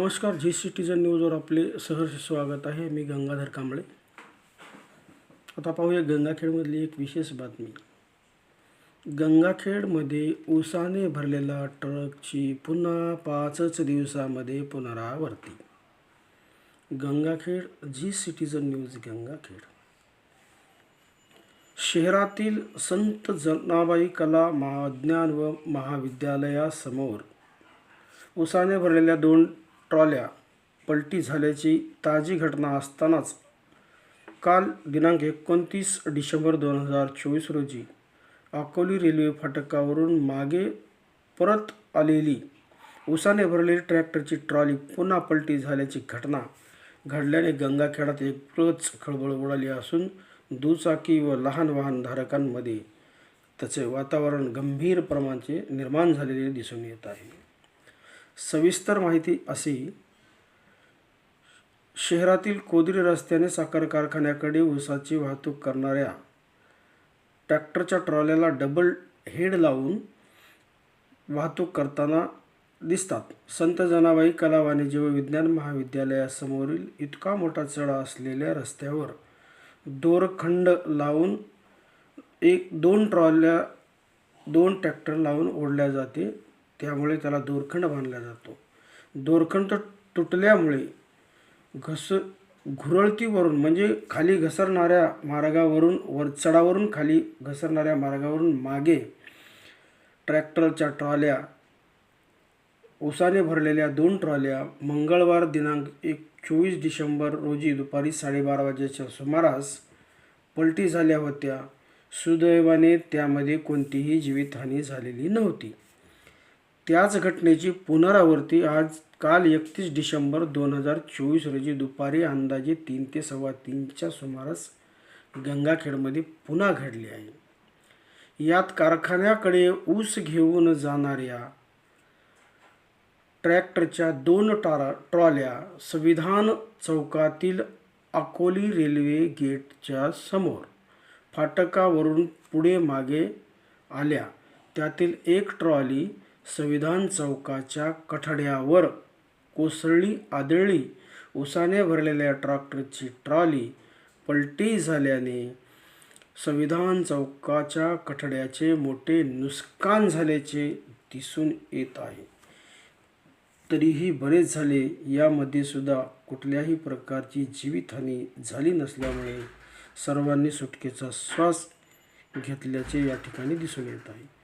नमस्कार, Zee citizen न्यूजवर आपले सहर्ष स्वागत आहे. मी गंगाधर कांबळे. आता पाहूया गंगाखेडमधली एक विशेष बातमी. गंगाखेडमध्ये ऊसाने भरलेला ट्रकची पुन्हा 5च दिवसामध्ये पुनरावृत्ती. Gangakhed, Zee citizen news Gangakhed. शहरातील संत जनाबाई कला विज्ञान व महाविद्यालयासमोर ऊसाने भरलेल्या 2 ट्रॉल्या पलटी झाल्याची ताजी घटना असतानाच काल दिनांक 29 डिसेंबर 2024 रोजी अकोली रेल्वे फाटकावरून मागे परत आलेली ऊसाने भरलेली ट्रॅक्टरची ट्रॉली पुन्हा पलटी झाल्याची घटना घडल्याने गंगाखेडात एकच खळबळ उडाली असून दुचाकी व लहान वाहनधारकांमध्ये त्याचे वातावरण गंभीर प्रमाणाचे निर्माण झालेले दिसून येत आहे. सविस्तर माहिती अशी. शहरातील कोदरी रस्त्याने साखर कारखान्याकडे ऊसाची वाहतूक करणाऱ्या ट्रॅक्टरच्या ट्रॉल्याला डबल हेड लावून वाहतूक करताना दिसतात. संत जनाबाई कला वाणिज्य व विज्ञान महाविद्यालयासमोरील इतका मोठा चढा असलेल्या रस्त्यावर दोरखंड लावून 2 ट्रॅक्टर लावून ओढल्या जाते. त्यामुळे त्याला दोरखंड बांधला जातो. दोरखंड तुटल्यामुळे घुरळतीवरून म्हणजे खाली घसरणाऱ्या मार्गावरून चढावरून खाली घसरणाऱ्या मार्गावरून मागे ट्रॅक्टरच्या ट्रॉल्या ऊसाने भरलेल्या 2 ट्रॉल्या मंगळवार दिनांक 24 डिसेंबर रोजी दुपारी 12:30 वाजेच्या सुमारास पलटी झाल्या होत्या. सुदैवाने त्यामध्ये कोणतीही जीवितहानी झालेली नव्हती. त्याच घटनेची पुनरावृत्ती काल 31 डिसेंबर 2024 रोजी दुपारी अंदाजे 3 ते 3:15च्या सुमारास गंगाखेडमध्ये पुन्हा घडली आहे. यात कारखान्याकडे ऊस घेऊन जाणाऱ्या ट्रॅक्टरच्या 2 ट्रॉल्या संविधान चौकातील अकोली रेल्वे गेटच्या समोर फाटकावरून पुढे मागे आल्या. त्यातील एक ट्रॉली संविधान चौकाच्या कठड्यावर आदळली. ऊसाने भरलेल्या ट्रॅक्टरची ट्रॉली पलटी झाल्याने संविधान चौकाच्या कठड्याचे मोठे नुकसान झाल्याचे दिसून येत आहे. तरीही बरेच झाले. यामध्ये सुद्धा कुठल्याही प्रकारची जीवितहानी झाली नसल्यामुळे सर्वांनी सुटकेचा श्वास घेतल्याचे या ठिकाणी दिसून येत आहे.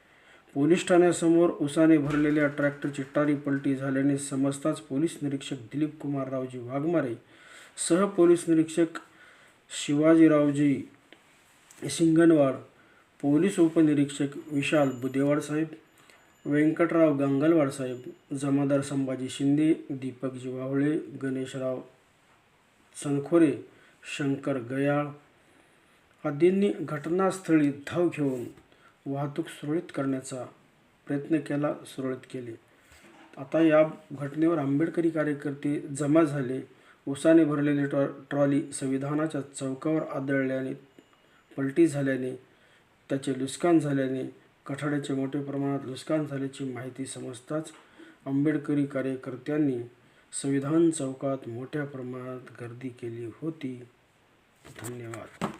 पोलीस ठाण्यासमोर ऊसाने भरलेल्या ट्रॅक्टरची ट्रॉली पलटी झाल्याने समजताच पोलीस निरीक्षक दिलीप कुमार रावजी वाघमारे, सह पोलीस निरीक्षक शिवाजीरावजी सिंगनवाड, पोलीस उपनिरीक्षक विशाल बुदेवाड साहेब, व्यंकटराव गंगलवाड साहेब, जमादार संभाजी शिंदे, दीपकजी वावळे, गणेशराव चनखोरे, शंकर गयाळ आदींनी घटनास्थळी धाव घेऊन वाहतूक सुरळीत करण्याचा प्रयत्न सुरळीत केले. आता या घटनेवर आंबेडकरी कार्यकर्ते जमा झाले. ऊसाने भरलेली ट्रॉली संविधानाच्या चौकावर आदळल्याने, पलटी झाल्याने, त्याचे नुकसान झाल्याने, कठड्याचे मोठ्या प्रमाणात नुकसान झाल्याची माहिती समजताच आंबेडकरी कार्यकर्त्यांनी संविधान चौकात मोठ्या प्रमाणात गर्दी केली होती. धन्यवाद.